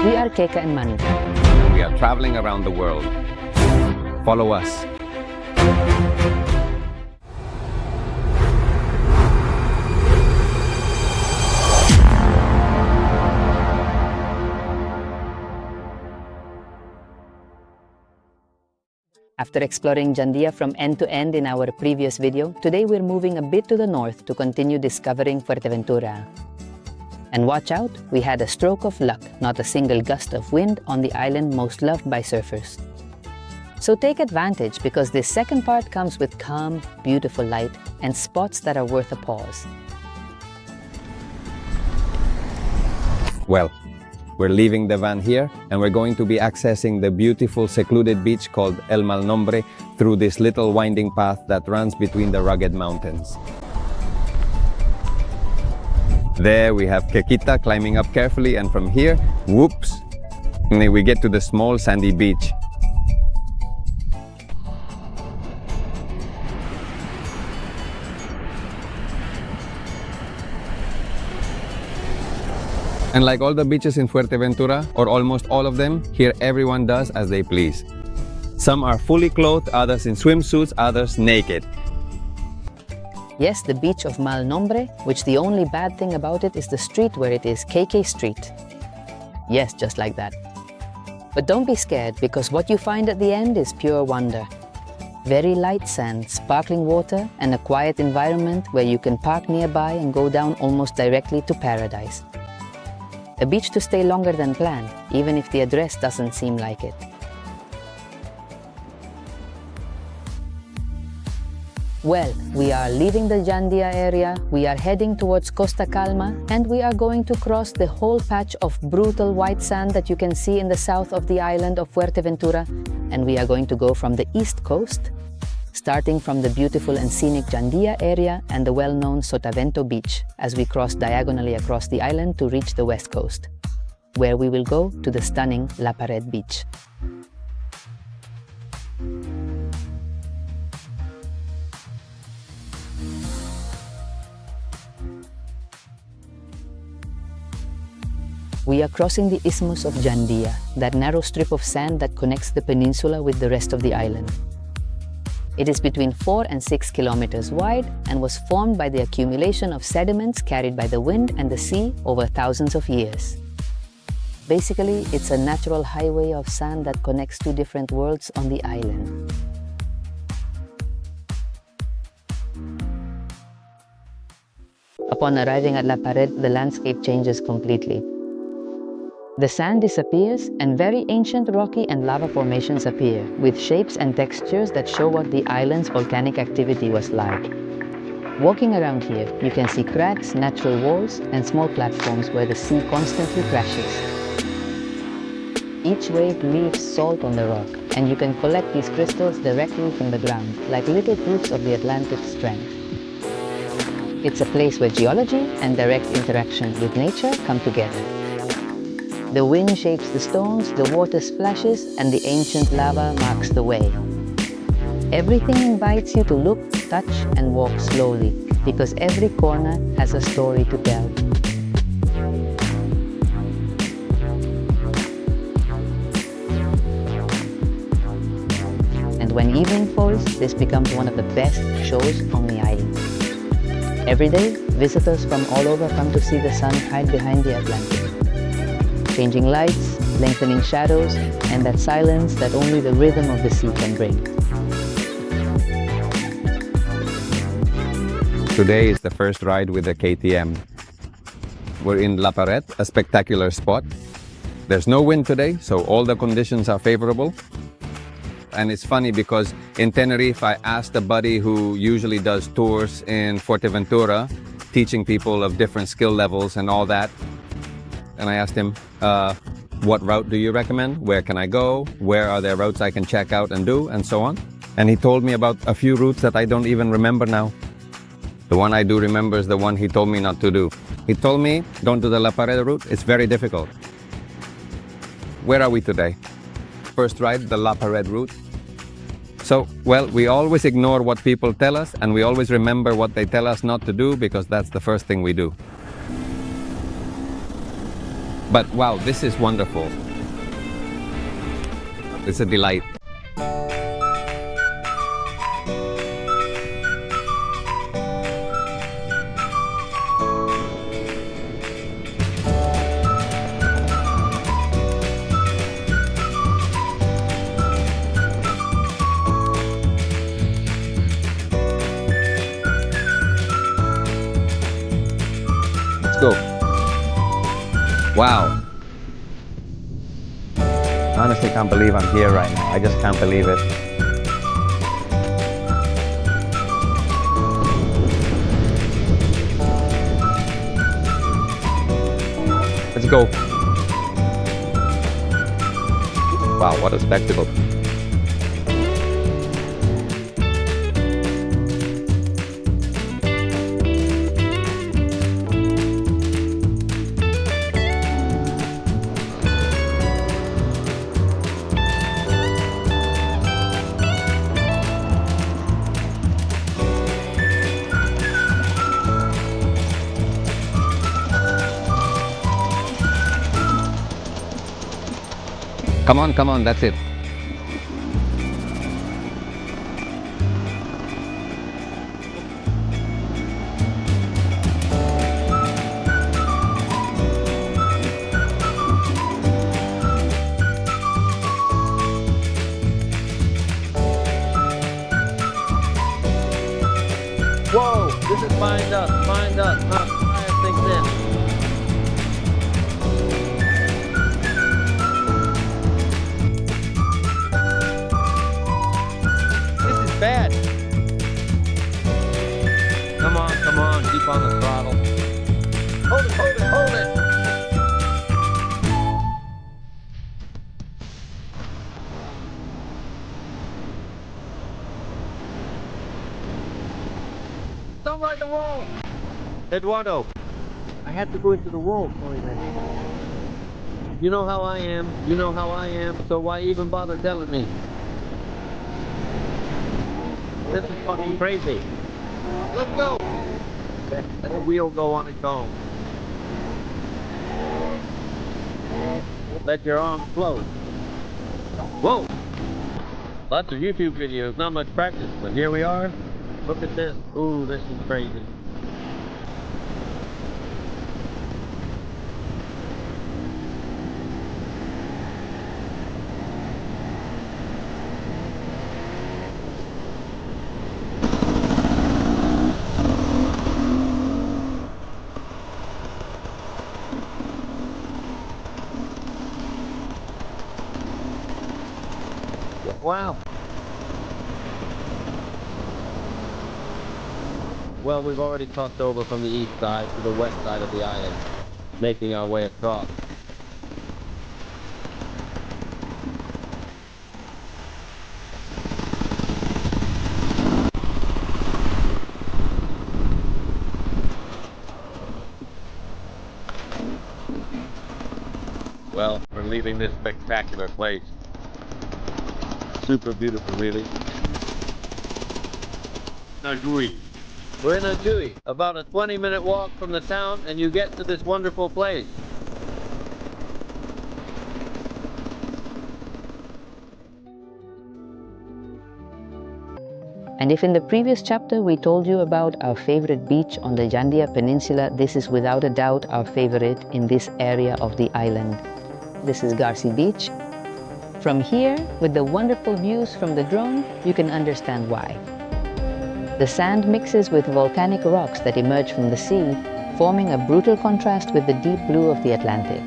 We are Keka and Manu. We are traveling around the world. Follow us. After exploring Jandia from end to end in our previous video, today we're moving a bit to the north to continue discovering Fuerteventura. And watch out, we had a stroke of luck, not a single gust of wind on the island most loved by surfers. So take advantage because this second part comes with calm, beautiful light and spots that are worth a pause. Well, we're leaving the van here and we're going to be accessing the beautiful secluded beach called El Mal Nombre through this little winding path that runs between the rugged mountains. There we have Kekita climbing up carefully, and from here, whoops, we get to the small sandy beach. And like all the beaches in Fuerteventura, or almost all of them, here everyone does as they please. Some are fully clothed, others in swimsuits, others naked. Yes, the beach of Mal Nombre, which the only bad thing about it is the street where it is KK Street. Yes, just like that. But don't be scared because what you find at the end is pure wonder. Very light sand, sparkling water, and a quiet environment where you can park nearby and go down almost directly to paradise. A beach to stay longer than planned, even if the address doesn't seem like it. Well, we are leaving the Jandia area, we are heading towards Costa Calma, and we are going to cross the whole patch of brutal white sand that you can see in the south of the island of Fuerteventura, and we are going to go from the east coast, starting from the beautiful and scenic Jandia area and the well-known Sotavento beach, as we cross diagonally across the island to reach the west coast, where we will go to the stunning La Pared beach. We are crossing the Isthmus of Jandia, that narrow strip of sand that connects the peninsula with the rest of the island. It is between 4 and 6 kilometers wide and was formed by the accumulation of sediments carried by the wind and the sea over thousands of years. Basically, it's a natural highway of sand that connects two different worlds on the island. Upon arriving at La Pared, the landscape changes completely. The sand disappears and very ancient rocky and lava formations appear, with shapes and textures that show what the island's volcanic activity was like. Walking around here, you can see cracks, natural walls, and small platforms where the sea constantly crashes. Each wave leaves salt on the rock, and you can collect these crystals directly from the ground, like little proofs of the Atlantic's strength. It's a place where geology and direct interaction with nature come together. The wind shapes the stones, the water splashes, and the ancient lava marks the way. Everything invites you to look, touch, and walk slowly, because every corner has a story to tell. And when evening falls, this becomes one of the best shows on the island. Every day, visitors from all over come to see the sun hide behind the Atlantic. Changing lights, lengthening shadows, and that silence that only the rhythm of the sea can bring. Today is the first ride with the KTM. We're in La Pared, a spectacular spot. There's no wind today, so all the conditions are favorable. And it's funny because in Tenerife, I asked a buddy who usually does tours in Fuerteventura, teaching people of different skill levels and all that. And I asked him, what route do you recommend? Where can I go? Where are there routes I can check out and do? And so on. And he told me about a few routes that I don't even remember now. The one I do remember is the one he told me not to do. He told me, don't do the La Pared route, it's very difficult. Where are we today? First ride, the La Pared route. So, well, we always ignore what people tell us, and we always remember what they tell us not to do, because that's the first thing we do. But wow, this is wonderful. It's a delight. Let's go. Wow. I honestly can't believe I'm here right now. I just can't believe it. Let's go. Wow, what a spectacle. Come on, that's it. Whoa, this is lined up, not fire things in. This is bad. Come on, keep on the throttle. Hold it. Don't ride the wall! Eduardo, I had to go into the wall for a minute. You know how I am, so why even bother telling me? This is fucking crazy. Let's go! Let the wheel go on its own. Let your arms float. Whoa! Lots of YouTube videos, not much practice, but here we are. Look at this. Ooh, this is crazy. Wow. Well, we've already crossed over from the east side to the west side of the island, making our way across. Well, we're leaving this spectacular place. Super beautiful, really. Nagui. We're in Nagui, about a 20-minute walk from the town, and you get to this wonderful place. And if in the previous chapter we told you about our favorite beach on the Jandia Peninsula, this is without a doubt our favorite in this area of the island. This is Garcey Beach. From here, with the wonderful views from the drone, you can understand why. The sand mixes with volcanic rocks that emerge from the sea, forming a brutal contrast with the deep blue of the Atlantic.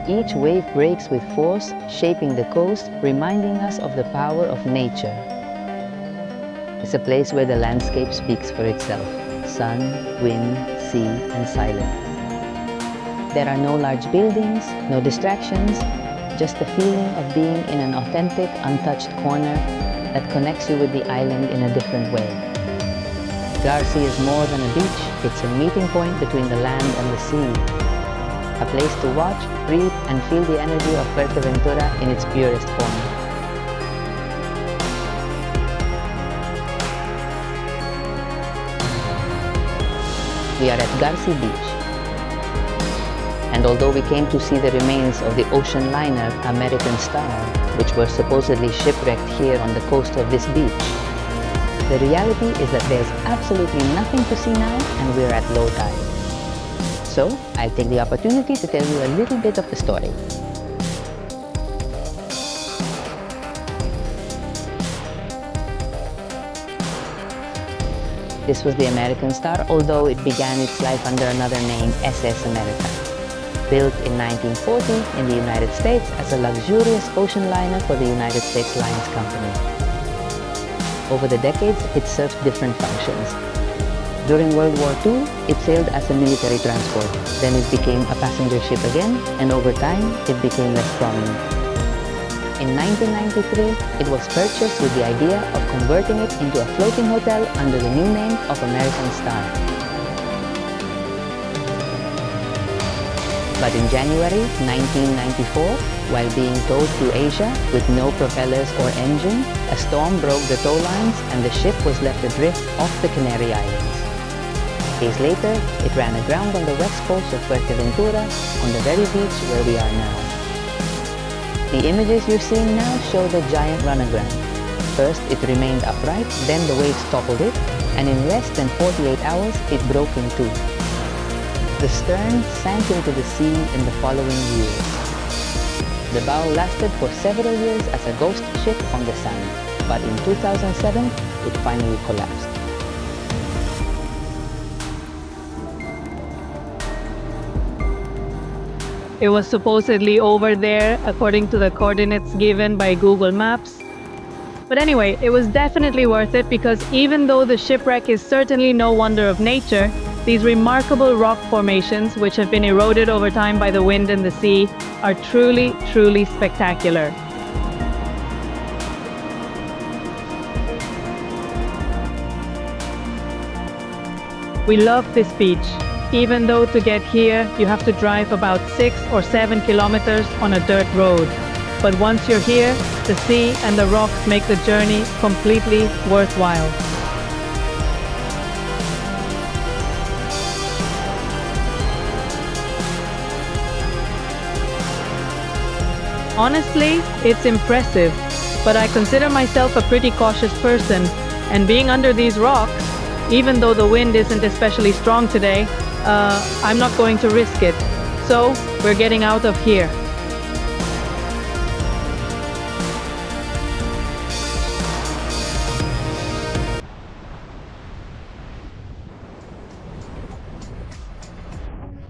Each wave breaks with force, shaping the coast, reminding us of the power of nature. It's a place where the landscape speaks for itself. Sun, wind, sea, and silence. There are no large buildings, no distractions, just the feeling of being in an authentic, untouched corner that connects you with the island in a different way. Garcey is more than a beach, it's a meeting point between the land and the sea. A place to watch, breathe, and feel the energy of Fuerteventura in its purest form. We are at Garcey Beach. And although we came to see the remains of the ocean liner American Star, which were supposedly shipwrecked here on the coast of this beach, the reality is that there's absolutely nothing to see now and we're at low tide. So, I'll take the opportunity to tell you a little bit of the story. This was the American Star, although it began its life under another name, SS America. Built in 1940 in the United States as a luxurious ocean liner for the United States Lines Company. Over the decades, it served different functions. During World War II, it sailed as a military transport. Then it became a passenger ship again, and over time, it became less prominent. In 1993, it was purchased with the idea of converting it into a floating hotel under the new name of American Star. But in January 1994, while being towed through Asia with no propellers or engine, a storm broke the tow lines and the ship was left adrift off the Canary Islands. Days later, it ran aground on the west coast of Fuerteventura on the very beach where we are now. The images you're seeing now show the giant runaground. First, it remained upright, then the waves toppled it, and in less than 48 hours, it broke in two. The stern sank into the sea in the following years. The bow lasted for several years as a ghost ship on the sand, but in 2007, it finally collapsed. It was supposedly over there, according to the coordinates given by Google Maps. But anyway, it was definitely worth it because even though the shipwreck is certainly no wonder of nature, these remarkable rock formations, which have been eroded over time by the wind and the sea, are truly, truly spectacular. We love this beach, even though to get here you have to drive about 6 or 7 kilometers on a dirt road. But once you're here, the sea and the rocks make the journey completely worthwhile. Honestly, it's impressive, but I consider myself a pretty cautious person, and being under these rocks, even though the wind isn't especially strong today, I'm not going to risk it. So, we're getting out of here.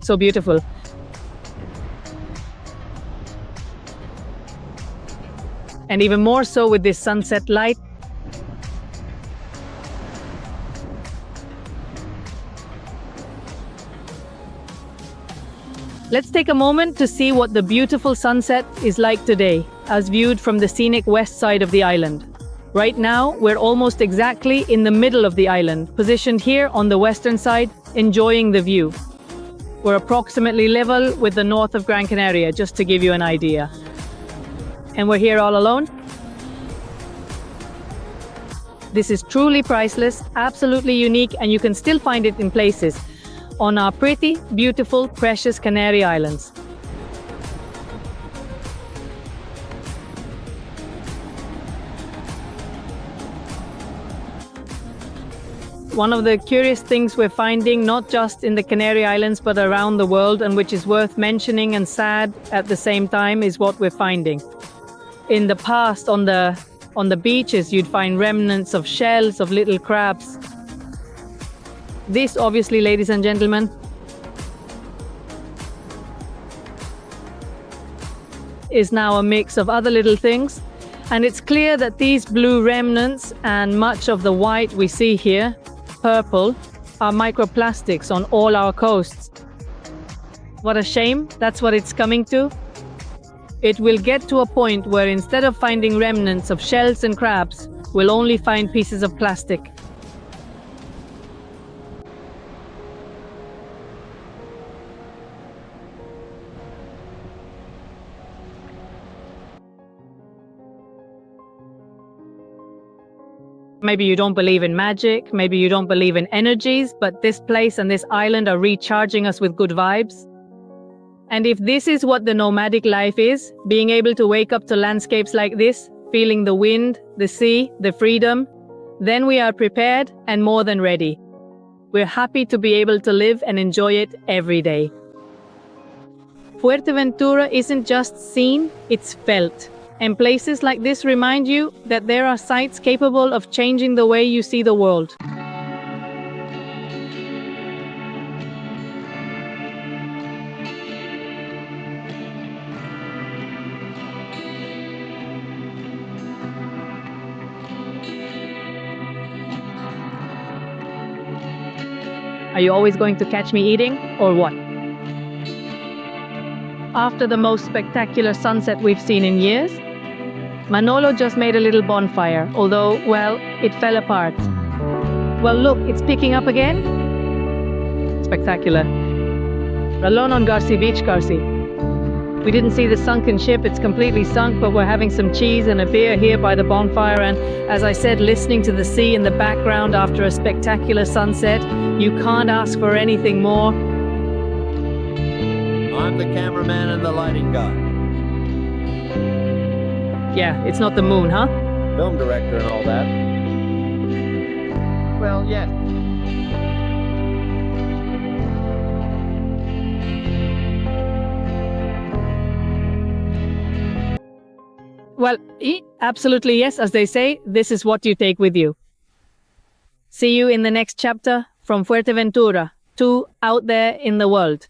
So beautiful. And even more so with this sunset light. Let's take a moment to see what the beautiful sunset is like today, as viewed from the scenic west side of the island. Right now, we're almost exactly in the middle of the island, positioned here on the western side, enjoying the view. We're approximately level with the north of Gran Canaria, just to give you an idea. And we're here all alone. This is truly priceless, absolutely unique, and you can still find it in places on our pretty, beautiful, precious Canary Islands. One of the curious things we're finding, not just in the Canary Islands, but around the world, and which is worth mentioning and sad at the same time, is what we're finding. In the past, on the beaches, you'd find remnants of shells of little crabs. This, obviously, ladies and gentlemen, is now a mix of other little things. And it's clear that these blue remnants and much of the white we see here, purple, are microplastics on all our coasts. What a shame, that's what it's coming to. It will get to a point where instead of finding remnants of shells and crabs, we'll only find pieces of plastic. Maybe you don't believe in magic, maybe you don't believe in energies, but this place and this island are recharging us with good vibes. And if this is what the nomadic life is, being able to wake up to landscapes like this, feeling the wind, the sea, the freedom, then we are prepared and more than ready. We're happy to be able to live and enjoy it every day. Fuerteventura isn't just seen, it's felt. And places like this remind you that there are sites capable of changing the way you see the world. Are you always going to catch me eating, or what? After the most spectacular sunset we've seen in years, Manolo just made a little bonfire, although, well, it fell apart. Well, look, it's picking up again. Spectacular. Alone on Garcey Beach, Garcey. We didn't see the sunken ship, it's completely sunk, but we're having some cheese and a beer here by the bonfire, and as I said, listening to the sea in the background after a spectacular sunset. You can't ask for anything more. I'm the cameraman and the lighting guy. Yeah, it's not the moon, huh? Film director and all that. Well, yes. Well, absolutely yes, as they say, this is what you take with you. See you in the next chapter from Fuerteventura to out there in the world.